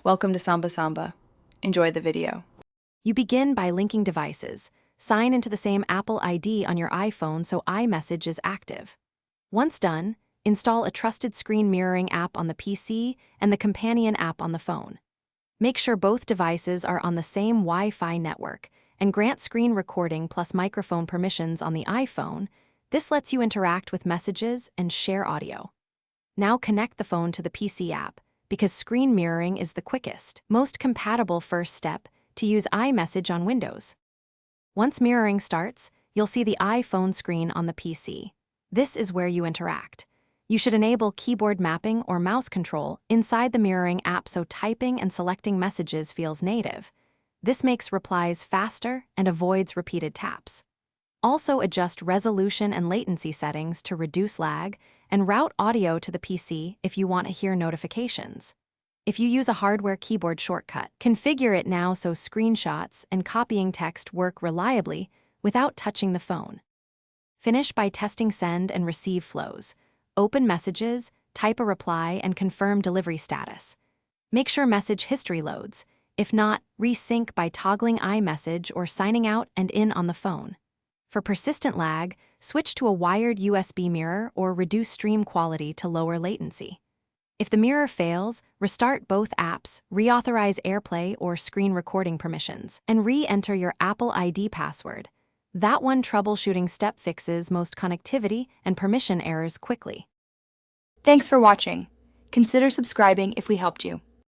Welcome to Samba Samba. Enjoy the video. You begin by linking devices. Sign into the same Apple ID on your iPhone so iMessage is active. Once done, install a trusted screen mirroring app on the PC and the companion app on the phone. Make sure both devices are on the same Wi-Fi network and grant screen recording plus microphone permissions on the iPhone. This lets you interact with messages and share audio. Now connect the phone to the PC app, because screen mirroring is the quickest, most compatible first step to use iMessage on Windows. Once mirroring starts, you'll see the iPhone screen on the PC. This is where you interact. You should enable keyboard mapping or mouse control inside the mirroring app so typing and selecting messages feels native. This makes replies faster and avoids repeated taps. Also adjust resolution and latency settings to reduce lag and route audio to the PC if you want to hear notifications. If you use a hardware keyboard shortcut, configure it now so screenshots and copying text work reliably without touching the phone. Finish by testing send and receive flows. Open messages, type a reply, and confirm delivery status. Make sure message history loads. If not, resync by toggling iMessage or signing out and in on the phone. For persistent lag, switch to a wired USB mirror or reduce stream quality to lower latency. If the mirror fails, restart both apps, reauthorize AirPlay or screen recording permissions, and re-enter your Apple ID password. That one troubleshooting step fixes most connectivity and permission errors quickly. Thanks for watching. Consider subscribing if we helped you.